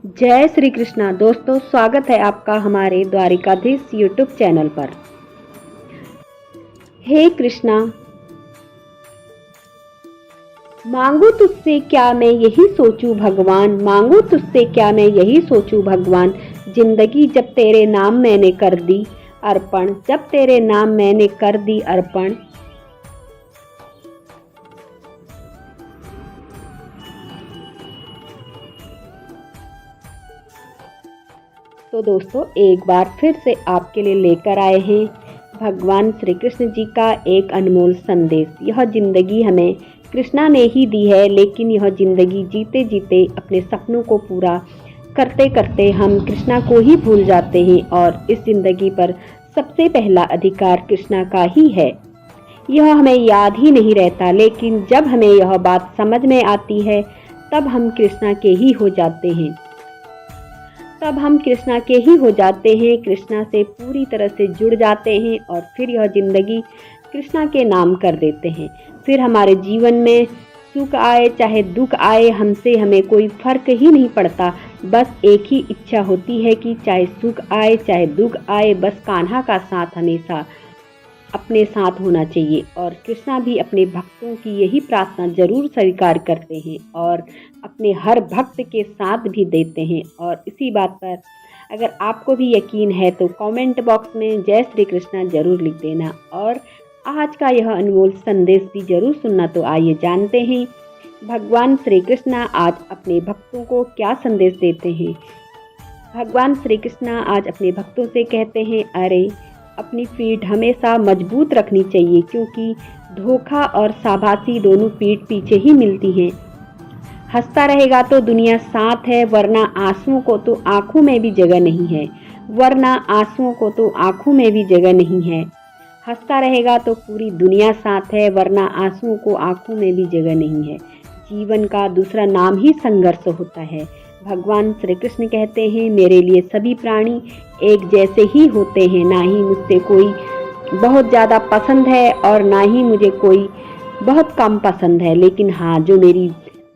जय श्री कृष्णा दोस्तों, स्वागत है आपका हमारे द्वारिकाधीश यूट्यूब चैनल पर। हे कृष्णा, मांगू तुझसे क्या मैं यही सोचूं भगवान, मांगू तुझसे क्या मैं यही सोचूं भगवान। जिंदगी जब तेरे नाम मैंने कर दी अर्पण, जब तेरे नाम मैंने कर दी अर्पण। तो दोस्तों, एक बार फिर से आपके लिए लेकर आए हैं भगवान श्री कृष्ण जी का एक अनमोल संदेश। यह जिंदगी हमें कृष्णा ने ही दी है, लेकिन यह जिंदगी जीते जीते अपने सपनों को पूरा करते करते हम कृष्णा को ही भूल जाते हैं और इस जिंदगी पर सबसे पहला अधिकार कृष्णा का ही है। यह हमें याद ही नहीं रहता, लेकिन जब हमें यह बात समझ में आती है तब हम कृष्णा के ही हो जाते हैं। तब हम कृष्णा के ही हो जाते हैं, कृष्णा से पूरी तरह से जुड़ जाते हैं और फिर यह जिंदगी कृष्णा के नाम कर देते हैं। फिर हमारे जीवन में सुख आए चाहे दुख आए, हमसे हमें कोई फर्क ही नहीं पड़ता। बस एक ही इच्छा होती है कि चाहे सुख आए चाहे दुख आए, बस कान्हा का साथ हमेशा अपने साथ होना चाहिए। और कृष्णा भी अपने भक्तों की यही प्रार्थना जरूर स्वीकार करते हैं और अपने हर भक्त के साथ भी देते हैं। और इसी बात पर अगर आपको भी यकीन है तो कमेंट बॉक्स में जय श्री कृष्णा जरूर लिख देना और आज का यह अनमोल संदेश भी जरूर सुनना। तो आइए जानते हैं भगवान श्री कृष्णा आज अपने भक्तों को क्या संदेश देते हैं। भगवान श्री कृष्णा आज अपने भक्तों से कहते हैं, अरे अपनी पीठ हमेशा मजबूत रखनी चाहिए, क्योंकि धोखा और शाबाशी दोनों पीठ पीछे ही मिलती हैं। हंसता रहेगा तो दुनिया साथ है, वरना आंसुओं को तो आंखों में भी जगह नहीं है, वरना आंसुओं को तो आंखों में भी जगह नहीं है। हंसता रहेगा तो पूरी दुनिया साथ है, वरना आंसुओं को आंखों में भी जगह नहीं है। जीवन का दूसरा नाम ही संघर्ष होता है। भगवान श्री कृष्ण कहते हैं, मेरे लिए सभी प्राणी एक जैसे ही होते हैं, ना ही मुझसे कोई बहुत ज़्यादा पसंद है और ना ही मुझे कोई बहुत कम पसंद है। लेकिन हाँ, जो मेरी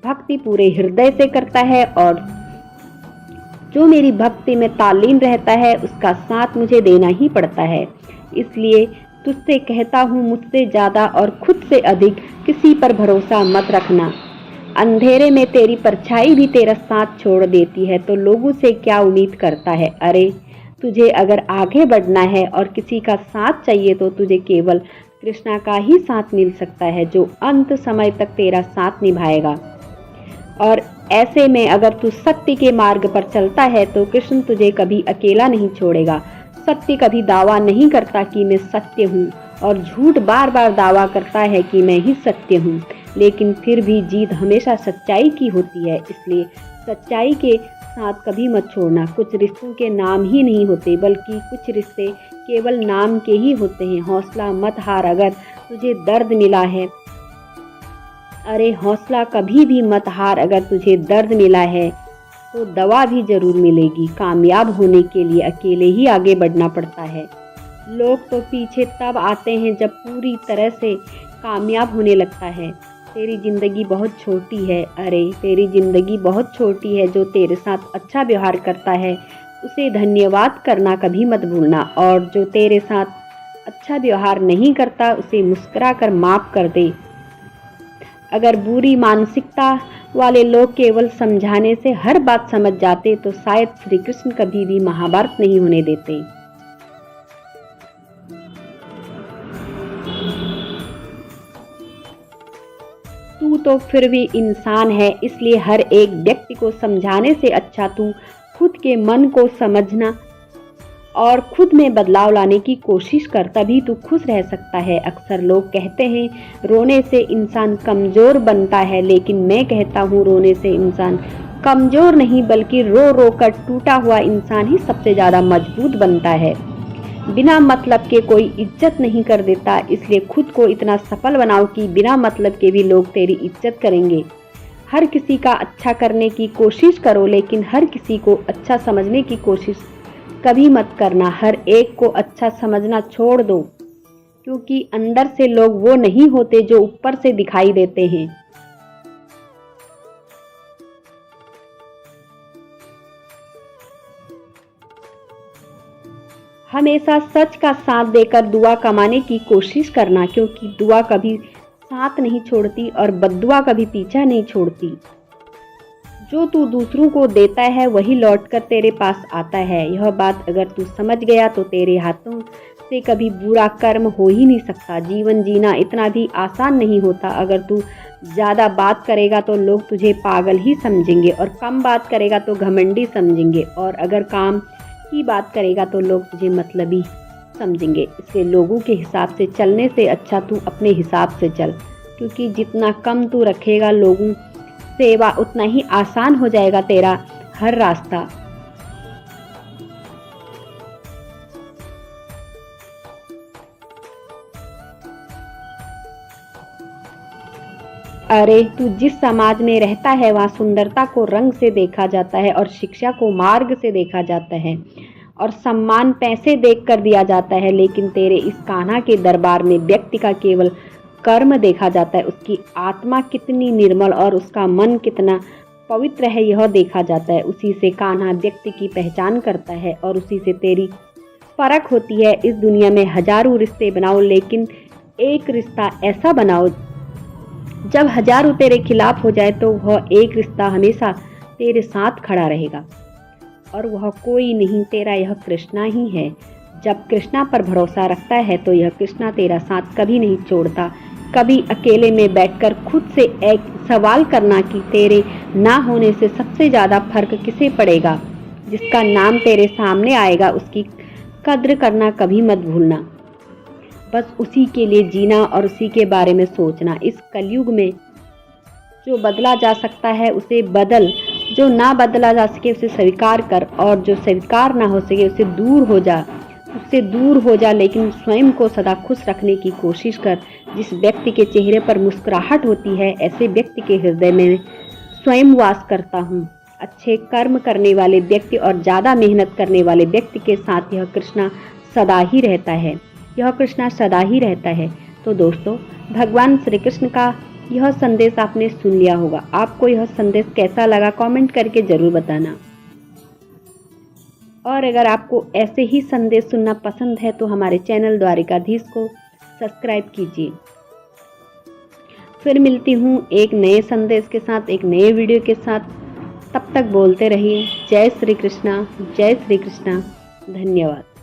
भक्ति पूरे हृदय से करता है और जो मेरी भक्ति में तालीन रहता है, उसका साथ मुझे देना ही पड़ता है। इसलिए तुझसे कहता हूँ, मुझसे ज़्यादा और खुद से अधिक किसी पर भरोसा मत रखना। अंधेरे में तेरी परछाई भी तेरा साथ छोड़ देती है, तो लोगों से क्या उम्मीद करता है। अरे तुझे अगर आगे बढ़ना है और किसी का साथ चाहिए तो तुझे केवल कृष्णा का ही साथ मिल सकता है, जो अंत समय तक तेरा साथ निभाएगा। और ऐसे में अगर तू सत्य के मार्ग पर चलता है तो कृष्ण तुझे कभी अकेला नहीं छोड़ेगा। सत्य कभी दावा नहीं करता कि मैं सत्य हूँ, और झूठ बार बार दावा करता है कि मैं ही सत्य हूँ, लेकिन फिर भी जीत हमेशा सच्चाई की होती है। इसलिए सच्चाई के साथ कभी मत छोड़ना। कुछ रिश्तों के नाम ही नहीं होते, बल्कि कुछ रिश्ते केवल नाम के ही होते हैं। हौसला मत हार अगर तुझे दर्द मिला है, अरे हौसला कभी भी मत हार अगर तुझे दर्द मिला है तो दवा भी जरूर मिलेगी। कामयाब होने के लिए अकेले ही आगे बढ़ना पड़ता है। लोग तो पीछे तब आते हैं जब पूरी तरह से कामयाब होने लगता है। तेरी ज़िंदगी बहुत छोटी है, अरे तेरी ज़िंदगी बहुत छोटी है। जो तेरे साथ अच्छा व्यवहार करता है उसे धन्यवाद करना कभी मत भूलना, और जो तेरे साथ अच्छा व्यवहार नहीं करता उसे मुस्कुरा कर माफ़ कर दे। अगर बुरी मानसिकता वाले लोग केवल समझाने से हर बात समझ जाते तो शायद श्री कृष्ण कभी भी महाभारत नहीं होने देते। तू तो फिर भी इंसान है, इसलिए हर एक व्यक्ति को समझाने से अच्छा तू खुद के मन को समझना और खुद में बदलाव लाने की कोशिश कर, तभी तू खुश रह सकता है। अक्सर लोग कहते हैं रोने से इंसान कमज़ोर बनता है, लेकिन मैं कहता हूँ रोने से इंसान कमज़ोर नहीं बल्कि रो रो कर टूटा हुआ इंसान ही सबसे ज़्यादा मजबूत बनता है। बिना मतलब के कोई इज्जत नहीं कर देता, इसलिए खुद को इतना सफल बनाओ कि बिना मतलब के भी लोग तेरी इज्जत करेंगे। हर किसी का अच्छा करने की कोशिश करो, लेकिन हर किसी को अच्छा समझने की कोशिश कभी मत करना। हर एक को अच्छा समझना छोड़ दो, क्योंकि अंदर से लोग वो नहीं होते जो ऊपर से दिखाई देते हैं। हमेशा सच का साथ देकर दुआ कमाने की कोशिश करना, क्योंकि दुआ कभी साथ नहीं छोड़ती और बद्दुआ कभी पीछा नहीं छोड़ती। जो तू दूसरों को देता है वही लौटकर तेरे पास आता है। यह बात अगर तू समझ गया तो तेरे हाथों से कभी बुरा कर्म हो ही नहीं सकता। जीवन जीना इतना भी आसान नहीं होता। अगर तू ज़्यादा बात करेगा तो लोग तुझे पागल ही समझेंगे और कम बात करेगा तो घमंडी समझेंगे, और अगर काम की बात करेगा तो लोग तुझे मतलबी समझेंगे। इसलिए लोगों के हिसाब से चलने से अच्छा तू अपने हिसाब से चल, क्योंकि जितना कम तू रखेगा लोगों सेवा उतना ही आसान हो जाएगा तेरा हर रास्ता। अरे तू जिस समाज में रहता है वहाँ सुंदरता को रंग से देखा जाता है और शिक्षा को मार्ग से देखा जाता है और सम्मान पैसे देख कर दिया जाता है, लेकिन तेरे इस कान्हा के दरबार में व्यक्ति का केवल कर्म देखा जाता है। उसकी आत्मा कितनी निर्मल और उसका मन कितना पवित्र है यह देखा जाता है। उसी से कान्हा व्यक्ति की पहचान करता है और उसी से तेरी फर्क होती है। इस दुनिया में हजारों रिश्ते बनाओ, लेकिन एक रिश्ता ऐसा बनाओ जब हजारों तेरे खिलाफ हो जाए तो वह एक रिश्ता हमेशा तेरे साथ खड़ा रहेगा, और वह कोई नहीं, तेरा यह कृष्णा ही है। जब कृष्णा पर भरोसा रखता है तो यह कृष्णा तेरा साथ कभी नहीं छोड़ता। कभी अकेले में बैठकर खुद से एक सवाल करना कि तेरे ना होने से सबसे ज़्यादा फर्क किसे पड़ेगा। जिसका नाम तेरे सामने आएगा उसकी कद्र करना कभी मत भूलना। बस उसी के लिए जीना और उसी के बारे में सोचना। इस कलयुग में जो बदला जा सकता है उसे बदल, जो ना बदला जा सके उसे स्वीकार कर, और जो स्वीकार ना हो सके उससे दूर हो जा, लेकिन स्वयं को सदा खुश रखने की कोशिश कर। जिस व्यक्ति के चेहरे पर मुस्कुराहट होती है ऐसे व्यक्ति के हृदय में स्वयं वास करता हूँ। अच्छे कर्म करने वाले व्यक्ति और ज़्यादा मेहनत करने वाले व्यक्ति के साथ यह कृष्णा सदा ही रहता है। यह कृष्णा सदा ही रहता है। तो दोस्तों, भगवान श्री कृष्ण का यह संदेश आपने सुन लिया होगा। आपको यह संदेश कैसा लगा कमेंट करके ज़रूर बताना। और अगर आपको ऐसे ही संदेश सुनना पसंद है तो हमारे चैनल द्वारिकाधीश को सब्सक्राइब कीजिए। फिर मिलती हूँ एक नए संदेश के साथ, एक नए वीडियो के साथ। तब तक बोलते रहिए जय श्री कृष्णा, जय श्री कृष्णा। धन्यवाद।